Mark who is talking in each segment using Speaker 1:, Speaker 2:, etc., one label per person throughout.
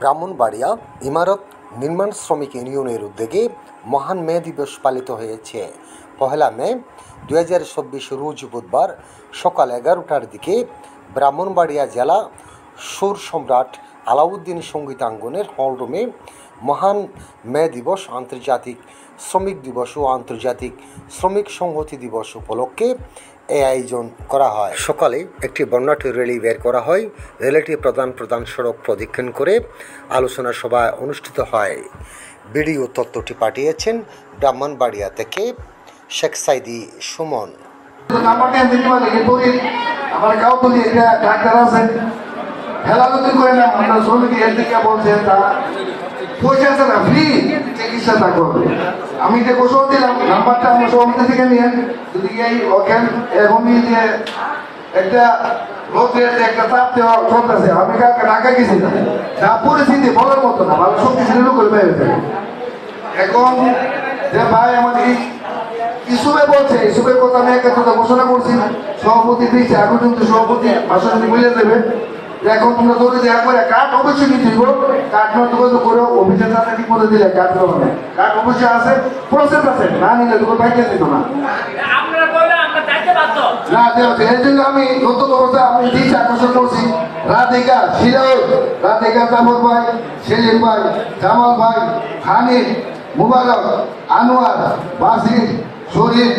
Speaker 1: ব্রাহ্মণবাড়িয়া ইমারত নির্মাণ শ্রমিক ইউনিয়নের উদ্যোগে মহান মে দিবস পালিত হয়েছে। 1 মে 2024 রোজ বুধবার সকাল 11টার দিকে ব্রাহ্মণবাড়িয়া জেলা সুর সম্রাট আলাউদ্দিন সঙ্গীতাঙ্গনের হলরুমে মহান মে দিবস, আন্তর্জাতিক শ্রমিক দিবস ও আন্তর্জাতিক শ্রমিক সংহতি দিবস উপলক্ষে এই আয়োজন করা হয়। সকালে একটি বর্ণাঢ্য র্যালি বের করা হয়। র্যালিটি প্রধান সড়ক প্রদক্ষিণ করে আলোচনা সভা অনুষ্ঠিত হয়। ভিডিও তথ্যটি পাঠিয়েছেন ব্রাহ্মণবাড়িয়া থেকে শেখ সাইদি সুমন।
Speaker 2: আমি যে কোশল দিলাম নাম্বারটা আমার সমিতি থেকে নিয়ে যদি এই ওখান এখনই যে একটা লোকের একটা চাপ দেওয়া চলতেছে, আমি কাউকে ঢাকা গেছিলাম, যা পরিস্থিতি বলার মতো না, ভালো শক্তিশালী লোক এখন যে ভাই আমাদের ইসুবে বলছে, ইসুবের কথা আমি একটা কথা ঘোষণা করছি, সভাপতি দিচ্ছে, এখন কিন্তু সভাপতি ভাষণ বুঝে দেবে। এখন তোমরা দৌড়ে দেখা করে কাঠ অবশ্যই নিতে দিব, কাঠ নতুন করে অভিযান ঠিক মতো দিলে কাঠ পাবো না, কাঠ অবশ্যই আছে, প্রসেস আছে, না নিলে তোকে বাইকে দিত না। এর জন্য আমি নতুন অবস্থা আমি দিচ্ছি, আকর্ষণ করছি রাধিকা, সিরাজ, রাধিকা, জাফর ভাই, সেলিম ভাই, জামাল ভাই, হানিফ, মুবারক, আনোয়ার, বাসির, শরীফ,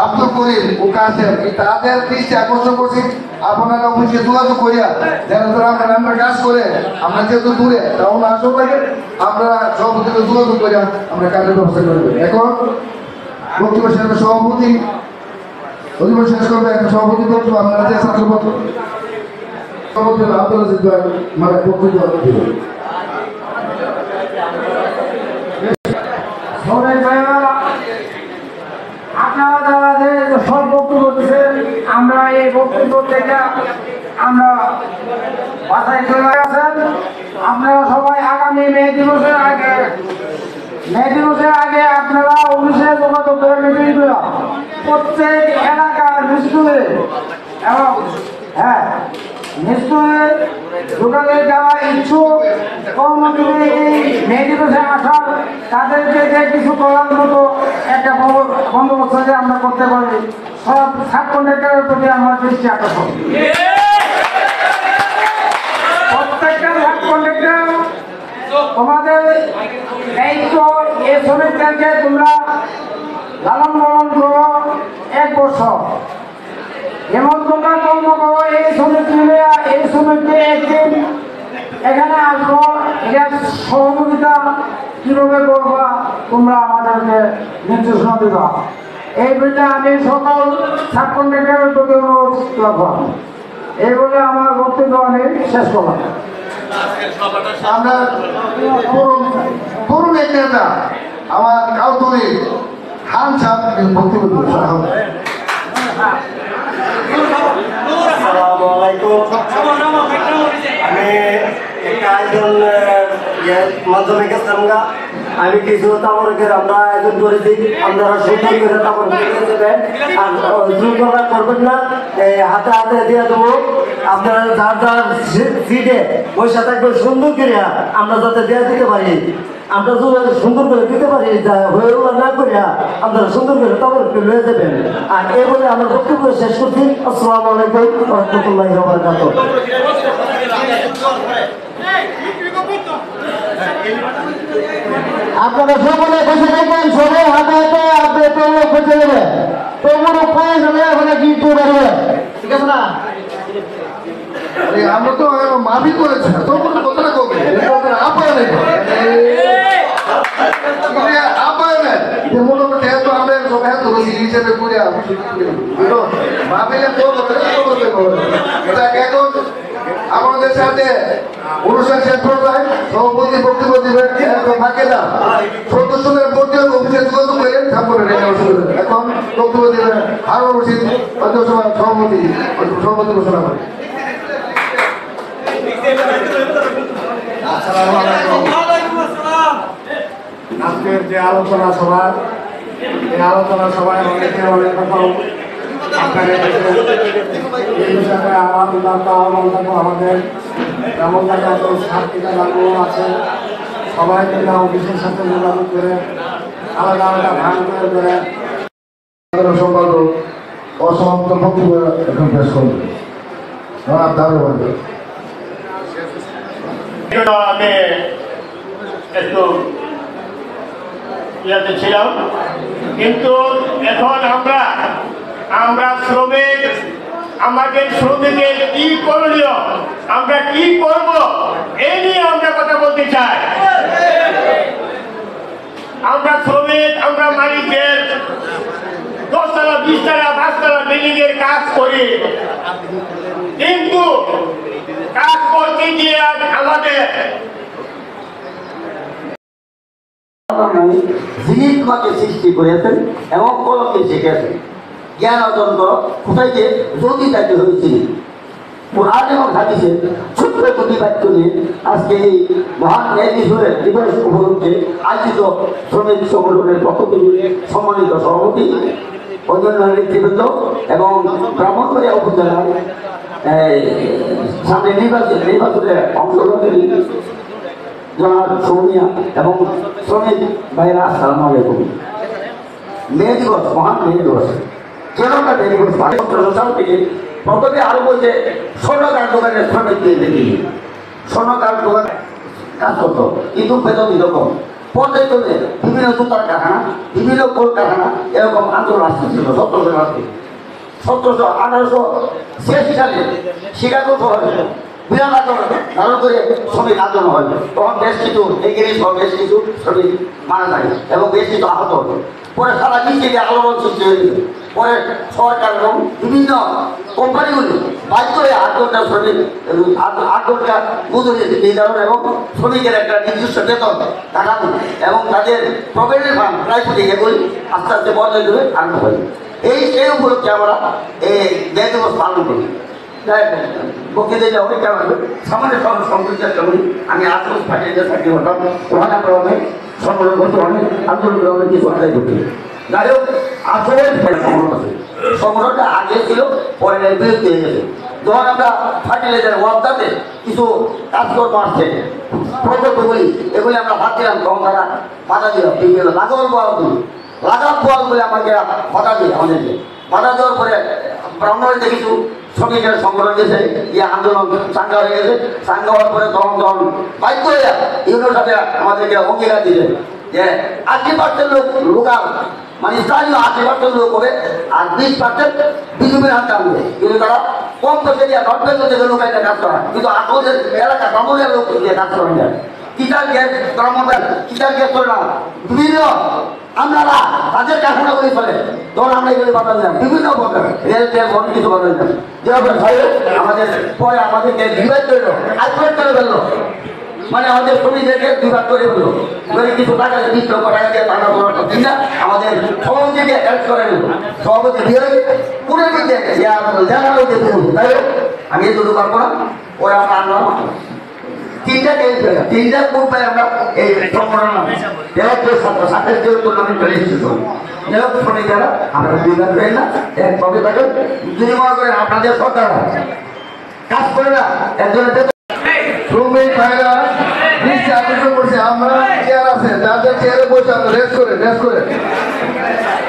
Speaker 2: আব্দুল করিম ও কাসেম, তাদের দৃষ্টি আকর্ষণ করছি। আপনারা অফিসে যোগাযোগ করিয়া যারা আমরা কাজ করে, আমরা যেহেতু দূরে তখন আসো লাগে, আমরা সভাপতি যোগাযোগ করিয়া আমরা কাজের ব্যবস্থা করে দেবো। এখন বক্তব্য শেষ সভাপতি অধিবেশন শেষ করবে, একটা সভাপতি বক্তব্য আপনারা যে ছাত্রপত্র সভাপতি আব্দুল আজিজ ভাই মানে বক্তব্য দিল।
Speaker 3: আপনারা যারা সব বক্তব্য দিচ্ছেন, আমরা এই বক্তব্য থেকে আমরা বাসায় চলে গেছেন। আপনারা সবাই আগামী মে দিবসের আগে আপনারা অফিসে যোগাযোগ করে মিটিং করে প্রত্যেক এলাকার স্কুলে এবং স্কুলে দোকানে যাওয়া ইচ্ছুক কর্মজীবী এই মে দিবসে আসার তাদেরকে যে কিছু করার মতো একটা বন্দোবস্ত যে আমরা করতে পারি, সব সাব কন্ট্রাক্টরের প্রতি আমার দৃষ্টি আকর্ষণ। প্রত্যেকটা সাব কন্ট্রাক্টর তোমাদের দায়িত্ব এই শ্রমিকদেরকে তোমরা লালন পালন করো 1 বছর, এবং তোমরা কর্ম করো। এই শ্রমিককে একদিন এখানে আসবো, এটা সহযোগিতা কিভাবে করবা তোমরা আমাদেরকে নির্দেশনা দিবা। এই বলে আমি সকল সাব কন্ট্রাক্টরের প্রতি অনুরোধ রাখলাম। এই বলে আমার বক্তব্য আমি শেষ করলাম।
Speaker 2: আমরা তরুণ এক নেতা আমার কাউতলি খান সাহেব বক্তব্য দিচ্ছেন।
Speaker 4: আমি একটা আয়োজন মাধ্যমে গেছিলাম, আমি কিছু তাবরকের আমরা আয়োজন করেছি। আপনারা সুন্দর করে তাবর দেবেন আর দুর্ঘটনা করবেন না, হাতে হাতে দিয়ে দেবো। আপনারা যার যার সিটে পয়সা থাকবে সুন্দর করে আমরা যাতে দেওয়া দিতে পারি, আমরা যদি সুন্দর করে দিতে পারি, হয়ে না করিয়া আপনারা সুন্দর করে তাবরকে লয়ে দেবেন। আর এই বলে আমার বক্তব্য শেষ করছি। আসসালামু আলাইকুম ওয়া রাহমাতুল্লাহি ওয়া বারাকাতুহু।
Speaker 3: আপনারা সকলে বসে থাকবেন, সবাই হাতে হাতে আপনি তোমরা বসে দেবেন, তোমরা পায়ে যাবে ওখানে গিফট করবে, ঠিক আছে না?
Speaker 2: আমরা তো মাফি করেছি, তখন কথাটা কবে আপায়নের মূলত যেহেতু আমরা সবাই হিসেবে করে ভাবিলে এখন আমাদের সাথে অনুষ্ঠান শেষ পর্যায়ে সভাপতি বক্তব্য দিবেন, থাকে না সদস্যদের মধ্যে অফিসে যোগাযোগ করে তারপরে এখন বক্তব্য দিবেন হারুন রশিদ সভাপতি ঘোষণা করে।
Speaker 5: আজকের যে আলোচনা সভা, এই আলোচনা সভায় অনেকে অনেক রকম আপনার এই বিষয়ে আমার আমাদের যেমন দেখা সাতটিকা লাগু আছে, সবাই মিলে অফিসের সাথে যোগাযোগ করে আলাদা আলাদা ভাগ করে
Speaker 2: সম্পাদক অসমাপ্ত বক্তব্য এখন পেশ করবে।
Speaker 6: আমি একটু ইয়াতে ছিলাম, কিন্তু এখন আমরা শ্রমিক, আমাদের শ্রমিকের কি করণীয়, আমরা কি করব এই নিয়ে আমরা কথা বলতে চাই। আমরা শ্রমিক, আমরা মালিকের 10 তলা 20 তলা 5 তলা বিল্ডিং এর কাজ করি, কিন্তু কাজ করতে গিয়ে আমাদের
Speaker 4: যিনি তোমাকে সৃষ্টি করেছেন এবং কলকে শিখেছেন, জ্ঞান অর্জন করো কোথায় যে যদি তাকে হয়েছিল। কোরআন এবং হাদিসের ছোট্ট দুটি বাক্য নিয়ে আজকে এই মহান দিবস উপলক্ষে আয়োজিত শ্রমিক সংগঠনের পক্ষ থেকে সম্মানিত সভাপতি, অন্যান্য নেতৃবৃন্দ এবং ব্রাহ্মণবাড়িয়া উপজেলার সামনে নির্বাচনে অংশগ্রহণকারী জনাব সৌমিয়া এবং শ্রমিক ভাইরা, আসসালামু আলাইকুম। মে দিবস, মহান মে দিবস, কেন না মে দিবস সাল থেকে প্রথমে আরো বলছে স্বর্ণকার দোকানের শ্রমিকদের দেখি, স্বর্ণকার দোকানে কাজ করতো কিন্তু বেতন এরকম পর্যায়ক্রমে বিভিন্ন জুতার কারখানা, বিভিন্ন কলকারখানা এরকম আন্দোলন আসতেছিল 1786 সালে শিকাগো শহরে বিরাট আন্দোলন ধারণ করে শ্রমিক আন্দোলন হয়। তখন বেশ কিছু এগিয়ে সহ বেশ কিছু শ্রমিক মারা যায় এবং বেশ কিছু আহত হয়। পরে সারা বিশ্বে আলোড়ন সৃষ্টি হয়েছিল। পরে সরকার এবং বিভিন্ন কোম্পানিগুলি বাধ্য হয়ে 8 ঘন্টা শ্রমিক 8 ঘন্টা মজুরি নির্ধারণ এবং শ্রমিকের একটা নির্দিষ্ট বেতন কাঠামো এবং তাদের প্রভিডেন্ট ফান্ড প্রাইভেট এগুলি আস্তে আস্তে বজায় ধরে আরম্ভ হয়। সেই উপলক্ষে আমরা এই মে দিবস পালন করি। বক্তৃতা অনেক সামান্য সংযুক্ত করি। আমি আত্মস পাঠিয়ে থাকি হতাম ওখানে প্রমে সংগ্রহ করতে অনেক আন্দোলন অনেক কিছু আদায় করতে। যাই হোক, আসলে সংগ্রহটা আগে ছিল, পরে বিরক্তি হয়ে গেছে। যখন আমরা ফার্টিলাইজার ওয়ার্কটাতে কিছু কাজকর্ম আসছে প্রকল্পগুলি, এগুলি আমরা হাত দিলাম, তখন তারা বাধা দিল। লাগাল বল বলে আমাকে বাধা দিই, আমাদেরকে বাধা দেওয়ার পরে ব্রাহ্মণবাড়িতে কিছু শ্রমিকের সংগঠন গেছে, গিয়ে আন্দোলন চাঙ্গা হয়ে গেছে। চাঙ্গা হওয়ার পরে তখন বাধ্য হয়ে ইউনিয়ন সাথে আমাদেরকে অঙ্গীকার দিলে যে 80% লোক লোকাল, মানে স্থানীয় 80% লোক হবে, আর 20% বিজেপির হাতে আনবে। কিন্তু তারা কম পয়সা দিয়ে নর্থবেঙ্গল থেকে লোক একটা কাজ করা, কিন্তু আপনাদের এলাকা ব্রাহ্মণের লোক দিয়ে কাজ করা যায়। কিটার গ্যাস ব্রাহ্মণের কিটার গ্যাস করে না, বিভিন্ন আমরা তাদের কাঠামো করে ফেলে, তখন আমরা এগুলি বাধা দিলাম। বিভিন্ন রেল ট্রেন অনেক কিছু বাধা দিলাম। যেভাবে আমাদের পরে আমাদেরকে ডিভাইড করে আইসোলেট করে ফেললো, মানে আমাদের শ্রমিকদেরকে বিভাগ করে ফেললো। কিছু টাকা 20 লক্ষ টাকা দিয়ে টাকা কিনা আমাদের সভাপতিকে অ্যারেস্ট করে নিল। সভাপতি বিয়ে পুরো দিকে তাই আমি এটুকু পারবো না, ওরা আমরা আনলাম তিনটা গ্রুপ আমরা এই সংগঠন যারা আমরা বিভাগ করি না, একভাবে থাকে যদি মনে করেন আপনাদের সরকার কাজ করে না একজনের
Speaker 2: শ্রমিক ভাইরা দৃষ্টি আকর্ষণ করছে। আমরা চেয়ার আছে, যাদের চেয়ারে বসে আমরা রেস্ট করে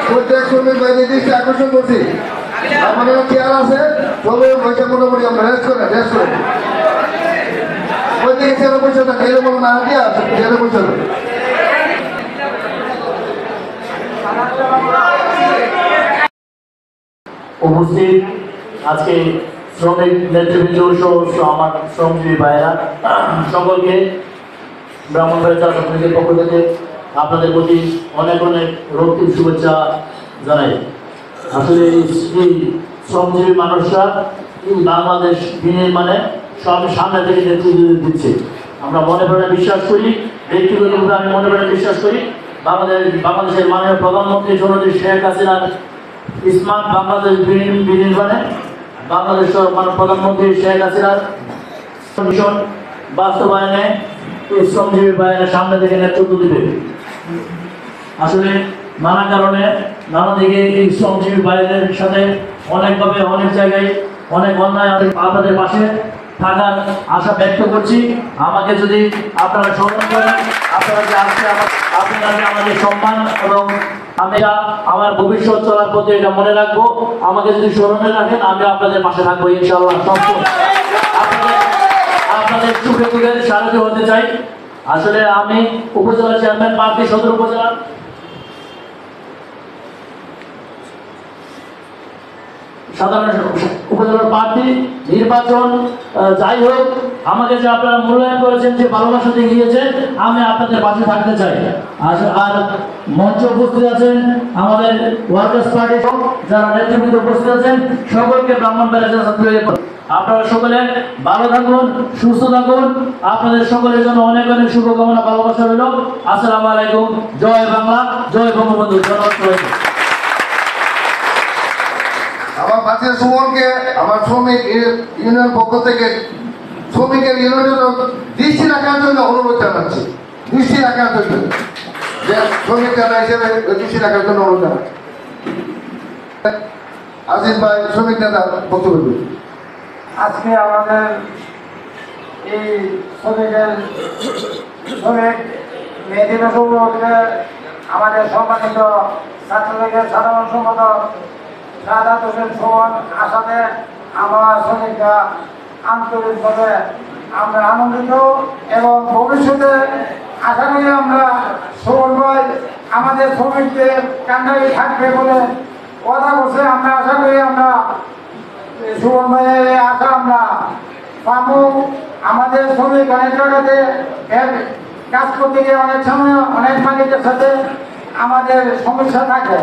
Speaker 2: প্রত্যেক শ্রমিক ভাইদের দৃষ্টি আকর্ষণ করছি। আমাদের চেয়ার আছে, তবে বসে মোটামুটি আমরা রেস্ট করে ওই দিকে চেয়ারে বসে থাকে, এরকম না দিয়ে আছে চেয়ারে বসে থাকে।
Speaker 7: উপস্থিত আজকে শ্রমিক নেতৃবৃন্দ সহ আমার শ্রমজীবী ভাইয়েরা, সকলকে ব্রাহ্মণবাড়িয়া চা সমিতির পক্ষ থেকে আপনাদের প্রতি অনেক অনেক রক্তিম শুভেচ্ছা জানাই। আসলে এই শ্রমজীবী মানুষরা বাংলাদেশ বিনির্মাণে সব সামনে থেকে নেতৃত্ব দিচ্ছে। আমরা মনে প্রাণে বিশ্বাস করি, ব্যক্তিগতভাবে আমি মনে প্রাণে বিশ্বাস করি বাংলাদেশের মাননীয় প্রধানমন্ত্রী জননেত্রী শেখ হাসিনার স্মার্ট বাংলাদেশ বিনির্মাণে বাংলাদেশের প্রধানমন্ত্রী শেখ হাসিনার মিশন বাস্তবায়নে এই শ্রমজীবী ভাইয়ের সামনে থেকে নেতৃত্ব দিবে। আসলে নানা কারণে নানা দিকে এই শ্রমজীবী ভাইদের সাথে অনেকভাবে অনেক জায়গায় অনেক অন্যায় আপনাদের পাশে থাকার আশা ব্যক্ত করছি। আমাকে যদি আপনারা স্মরণ করেন, আপনারা যে আজকে আপনারা যে আমাদের সম্মান এবং আমি আমার ভবিষ্যৎ চলার পথে এটা মনে রাখবো, আমাকে যদি স্মরণে রাখেন আমি আপনাদের পাশে থাকবো ইনশাআল্লাহ। আপনাদের সুখে দুঃখে সারথি হতে চাই। আসলে আমি উপজেলা চেয়ারম্যান প্রার্থী, সদর উপজেলার সাধারণ উপজেলার প্রার্থী নির্বাচন। যাই হোক, আমাকে যে আপনারা মূল্যায়ন করেছেন, যে ভালোবাসা দেখিয়েছেন, আমি আপনাদের পাশে থাকতে চাই। আর মঞ্চে উপস্থিত আছেন আমাদের ওয়ার্কার্স পার্টি যারা নেতৃবৃন্দ উপস্থিত আছেন, সকলকে ব্রাহ্মণবাড়িয়া জেলা ছাত্রলীগের আপনারা সকলে ভালো থাকুন, সুস্থ থাকুন। আপনাদের সকলের জন্য অনেক অনেক শুভকামনা, ভালোবাসা রইল। আসসালামু আলাইকুম। জয় বাংলা, জয় বঙ্গবন্ধু। ধন্যবাদ সবাইকে।
Speaker 2: আমার পাশের সুমনকে আমার শ্রমিক ইউনিয়ন পক্ষ থেকে শ্রমিকের ইউনিয়নের দৃষ্টি রাখার জন্য অনুরোধ জানাচ্ছি, দৃষ্টি রাখার জন্য, যে শ্রমিক নেতা হিসেবে দৃষ্টি রাখার জন্য অনুরোধ জানাচ্ছি। আজিজ ভাই শ্রমিক নেতা বক্তব্য দিন।
Speaker 3: আজকে আমাদের এই শ্রমিক মে দিবস উপলক্ষে আমাদের সম্মানিত ছাত্রলীগের সাধারণ সম্পাদক সাদাত হোসেন সুমন আসাতে আমরা শ্রমিকরা আন্তরিকভাবে আমরা আনন্দিত এবং ভবিষ্যতে আশা করি আমরা সুমন ভাই আমাদের শ্রমিকদের কান্ডারি থাকবে বলে কথা বলছে। আমরা আশা করি আমরা সুমন ভাইয়ের আশা আমরা পাবো। আমাদের শ্রমিক অনেক জায়গাতে কাজ করতে গিয়ে অনেক সময় অনেক মালিকের সাথে আমাদের সমস্যা থাকে,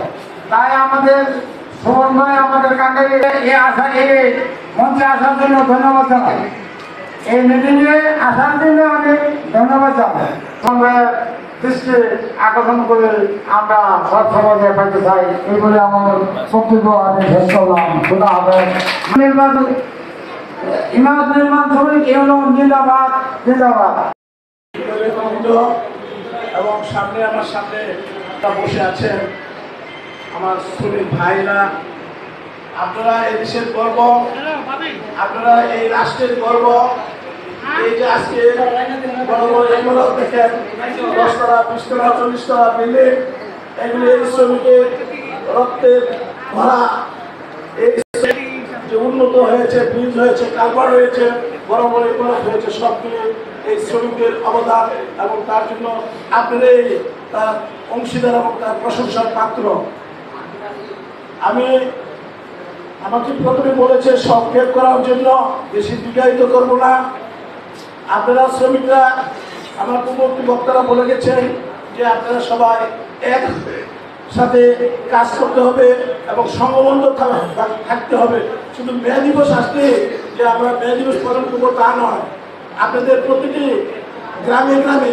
Speaker 3: তাই আমাদের সুমন ভাই আমাদের কান্ডারি এই আশা এই মঞ্চে আসার জন্য ধন্যবাদ জানাই, এই মিটিংয়ে আসার জন্য অনেক ধন্যবাদ জানাই। সুমন ভাইয়ের দৃষ্টি আকর্ষণ করে আমরা সব সমাজে পাইতে চাই, এই বলে আমার বক্তব্য আমি শেষ করলাম। খোদা হাফেজ। ইমারত নির্মাণ শ্রমিক ইউনিয়ন জিন্দাবাদ, জিন্দাবাদ।
Speaker 8: এবং সামনে আমার সামনে বসে আছেন আমার শ্রমিক ভাইরা, আপনারা এই দেশের গর্ব, আপনারা এই রাষ্ট্রের গর্ব। এই যে আজকে বড় বড় এগুলো দেখেন, 10 তলা 20 তলা 40 তলা বিল্ডিং, এগুলি শ্রমিকের রক্তের ভরা। এই যে উন্নত হয়েছে, ব্রিজ হয়েছে, কালভার্ট হয়েছে, বড় বড় এগুলো হয়েছে, সবগুলি এই শ্রমিকের অবদান এবং তার জন্য আপনারা তার অংশীদার এবং তার প্রশংসার পাত্র। আমি আমাকে প্রথমে বলেছে সংক্ষেপ করার জন্য, বেশি দীর্ঘায়িত করব না। আপনারা শ্রমিকরা, আমার পূর্ববর্তী বক্তারা বলে গেছেন যে আপনারা সবাই এক সাথে কাজ করতে হবে এবং সংঘবদ্ধ থাকতে হবে। শুধু মে দিবস আসলে যে আমরা মে দিবস পালন করবো তা নয়, আপনাদের প্রতিটি গ্রামে গ্রামে,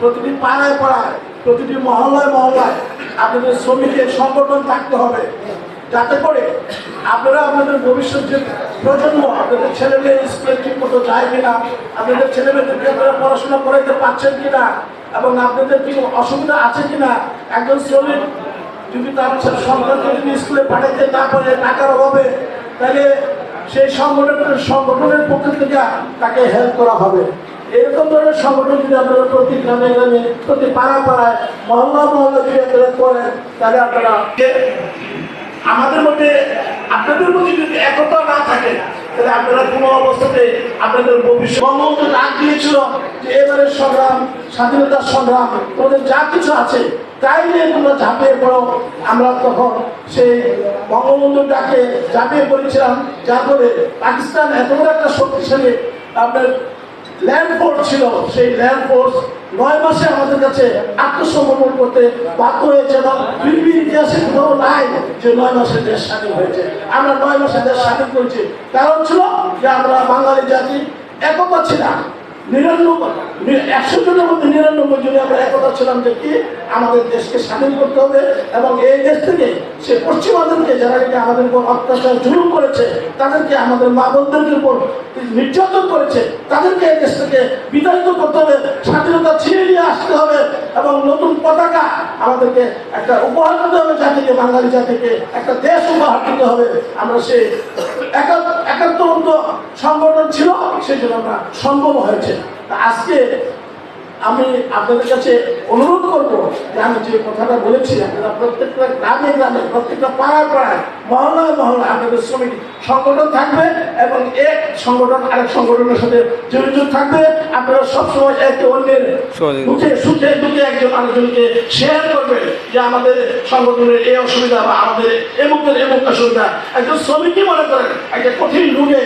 Speaker 8: প্রতিটি পাড়ায় পাড়ায়, প্রতিটি মহল্লায় মহল্লায় আপনাদের শ্রমিকের সংগঠন থাকতে হবে, যাতে করে আপনারা আপনাদের ভবিষ্যৎ যে প্রজন্ম, আপনাদের ছেলেমেয়ে স্কুলে ঠিক মতো যায় কিনা, আপনাদের ছেলেমেয়েদেরকে আপনারা পড়াশোনা করাইতে পারছেন কিনা এবং আপনাদের কি অসুবিধা আছে কিনা। একজন শ্রমিক যদি তার সন্তানকে যদি স্কুলে পাঠাইতে না পারে টাকার অভাবে, তাহলে সেই সংগঠনের পক্ষ থেকে তাকে হেল্প করা হবে। এরকম ধরনের সংগঠন যদি আপনারা প্রতি গ্রামে গ্রামে, প্রতি পাড়া পাড়ায়, মহল্লা মহল্লা যদি আপনারা করেন, তাহলে আপনারা আমাদের মধ্যে আপনাদের মধ্যে যদি একতা না থাকে, তাহলে আপনারা কোনো অবস্থাতে আপনাদের ভবিষ্যৎ বঙ্গবন্ধু ডাক দিয়েছিল যে এবারের সংগ্রাম, স্বাধীনতার সংগ্রাম, তোমাদের যা কিছু আছে তাই নিয়ে তোমরা ঝাঁপিয়ে পড়ো। আমরা তখন সেই বঙ্গবন্ধুর ডাকে ঝাঁপিয়ে পড়েছিলাম, যার ফলে পাকিস্তান এত বড় একটা শক্তিশালী আপনার ল্যান্ড ফোর্স ছিল, সেই ল্যান্ড ফোর্স 9 মাসে আমাদের কাছে আত্মসমর্পণ করতে বাধ্য হয়েছে এবং পৃথিবীর ইতিহাসে কোথাও নাই যে 9 মাসে দেশ স্বাধীন হয়েছে। আমরা 9 মাসে দেশ স্বাধীন করেছি, কারণ ছিল যে আমরা বাঙালি জাতি একতা ছিলাম। 100 জনের মধ্যে 99 জনে আমরা একতা ছিলাম যে কি আমাদের দেশকে স্বাধীন করতে হবে এবং এই দেশ থেকে সে পশ্চিমাদেরকে, যারা আমাদের উপর অত্যাচার জুলুম করেছে, তাদেরকে, আমাদের মা বোনদের উপর নির্যাতন করেছে, তাদেরকে এই দেশ থেকে বিতাড়িত করতে হবে, স্বাধীনতা ছিনিয়ে নিয়ে আসতে হবে এবং নতুন পতাকা আমাদেরকে একটা উপহার দিতে হবে জাতিকে, বাঙালি জাতিকে একটা দেশ উপহার দিতে হবে। আমরা সেই একাত্তর সংগঠন ছিল, সেই জন্য আমরা সম্ভব হয়েছে। আজকে আমি আপনাদের কাছে অনুরোধ করব যে আমি যে কথাটা বলেছি, আপনারা প্রত্যেকটা গ্রামে গ্রামে, প্রত্যেকটা পাড়ায় পাড়ায়, মহল্লায় মহল্লায় আপনাদের শ্রমিক সংগঠন থাকবে এবং এক সংগঠন আরেক সংগঠনের সাথে জড়িত থাকবে। আপনারা সবসময় একে অন্যের সুখে দুঃখে একজন আরেকজনকে শেয়ার করবেন যে আমাদের সংগঠনের এই অসুবিধা বা আমাদের এমুকের অসুবিধা। একজন শ্রমিকই মনে করেন একটা কঠিন রোগে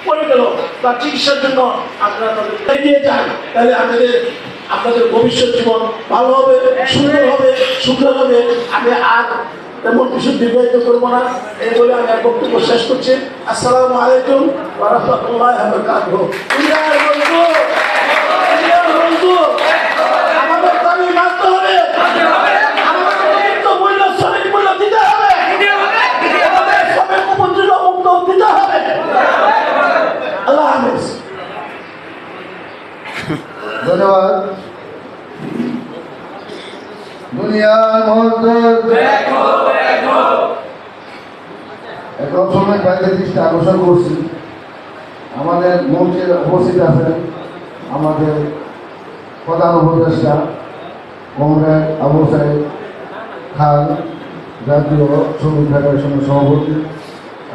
Speaker 8: পড়ে গেল, তার চিকিৎসার জন্য আপনারা তাদের এগিয়ে যান, তাহলে আপনাদের ভবিষ্যৎ জীবন ভালো হবে, সুন্দর হবে, সুন্দর হবে। আমি আর তেমন কিছু দীর্ঘায়িত করবো না, এই বলে আমি বক্তব্য শেষ করছি। আসসালামু আলাইকুম ওয়া রাহমাতুল্লাহি ওয়া বারাকাতুহু। আমাদের দাবি মানতে হবে, আমাদের মূল্য শ্রমিক মূল্য দিতে হবে, শ্রমিক উপযুক্ত মুক্ত দিতে হবে। আল্লাহ হাফেজ।
Speaker 2: ধন্যবাদ। দুনিয়ার মধ্যে এখন শ্রমিক ভাইদের দৃষ্টি আকর্ষণ করছি। আমাদের মঞ্চে উপস্থিত আছেন আমাদের প্রধান উপদেষ্টা কমরেড আবু সাইদ খান, জাতীয় শ্রমিক ফেডারেশনের সভাপতি,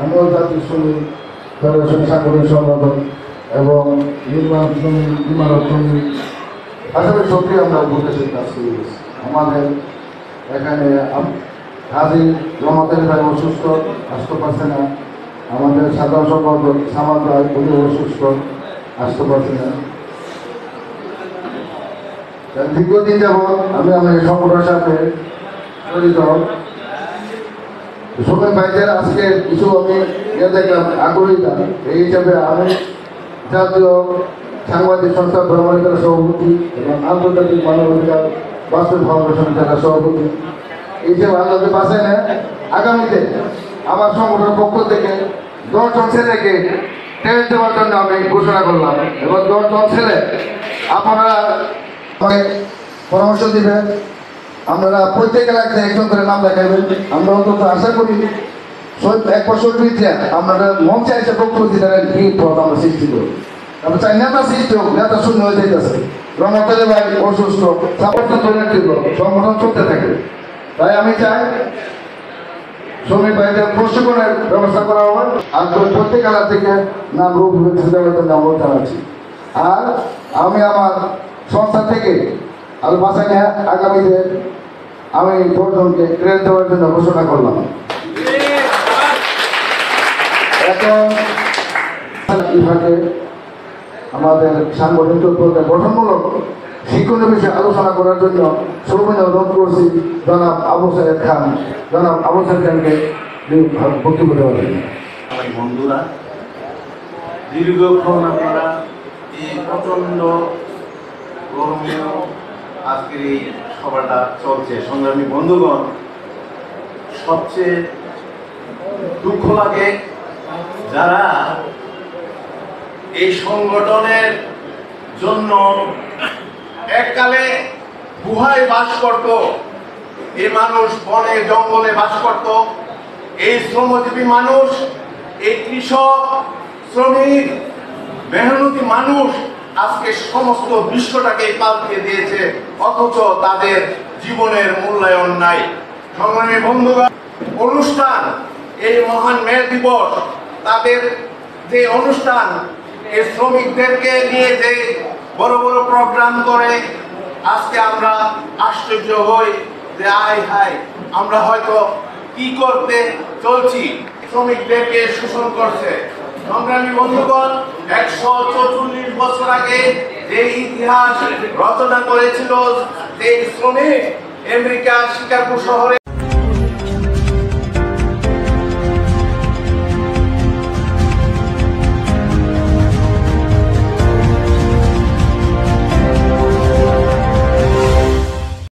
Speaker 2: আমিও জাতীয় শ্রমিক ফেডারেশনের সাংগঠনিক সম্পাদক এবং নির্মাণ শ্রমিক, ইমারত শ্রমিক, পাশাপাশি সত্যি আমরা উপদেশের কাজ করে গেছি। আমাদের এখানে হাজি জমাতের ভাই অসুস্থ, আসতে পারছে না। আমাদের সাধারণ সম্পাদক সামাদ ভাই উনি অসুস্থ, আসতে পারছে না। দীর্ঘদিন যাবৎ আমি আমার সংগঠনের সাথে জড়িত। শ্রমিক ভাইদের আজকে কিছু আমি দেখলাম আগ্রহীতা, এই হিসাবে আমি জাতীয় সাংবাদিক সংস্থা ধর্মাধিকার সভাপতি এবং আন্তর্জাতিক মানবাধিকার বাস্তব ফাউন্ডেশন জেলা সভাপতি এই যে আল্লাহকে বাঁচায় না, আগামীতে আমার সংগঠনের পক্ষ থেকে 10 জন ছেলেকে ট্রেনিং দেওয়ার জন্য আমি ঘোষণা করলাম এবং 10 জন ছেলে আপনারা পরামর্শ দিবেন। আপনারা প্রত্যেক এলাকায় একজন করে নাম দেখাবেন। আমরা অন্তত আশা করি 1 বছর ভিতরে আপনারা মঞ্চে এসে বক্তব্য দিতে কি পথ আমরা সৃষ্টি করি। আমরা চাই নেতা সৃষ্টি হোক, নেতা শূন্য হয়ে যেতেছে। রণকালে ভাই অসুস্থ, সাপোর্ট সংগঠন চলতে থাকে। তাই আমি চাই শ্রমিক ভাইদের প্রশিক্ষণের ব্যবস্থা করা হবে। আর প্রত্যেক এলাকা থেকে নাম রূপ নাম জানাচ্ছি। আর আমি আমার সংস্থা থেকে আর বাসায় নিয়ে আগামীতে আমি 10 জনকে ট্রেন দেওয়ার জন্য ঘোষণা করলাম। এখন বিভাগে আমাদের সাংগঠনিক গঠনমূলক শিক্ষণীয় বিষয়ে আলোচনা করার জন্য সৌমিন অনুরোধ করছি জনাব আবু সাইদ খান। জনাব আবু সাইদ খানকে বক্তব্য দেওয়ার জন্য।
Speaker 9: বন্ধুরা, দীর্ঘক্ষণ আপনারা এই প্রচন্ড গরমীয় আজকের এই সভাটা চলছে। সংগ্রামী বন্ধুগণ, সবচেয়ে দুঃখ লাগে যারা এই সংগঠনের জন্য এককালে গুহায় বাস করত, এই মানুষ বনে জঙ্গলে বাস করত, এই শ্রমজীবী মানুষ, এই কৃষক, শ্রমিক, মেহনতি মানুষ আজকে সমস্ত বিশ্বটাকে পাল্টে দিয়েছে, অথচ তাদের জীবনের মূল্যায়ন নাই। সংগ্রামী বন্ধুগণ, অনুষ্ঠান এই মহান মে দিবস, তাদের যে অনুষ্ঠান, এই শ্রমিকদেরকে নিয়ে যে বড় বড় প্রোগ্রাম করে, আজকে আমরা আশ্চর্য হই যে আয় হায়, আমরা হয়তো কি করতে চলছি। শ্রমিকদেরকে শোষণ করছে। সংগ্রামী বন্ধুগণ, 144 বছর আগে যে ইতিহাস রচনা করেছিল যে শ্রমিক আমেরিকার শিকাগো শহরে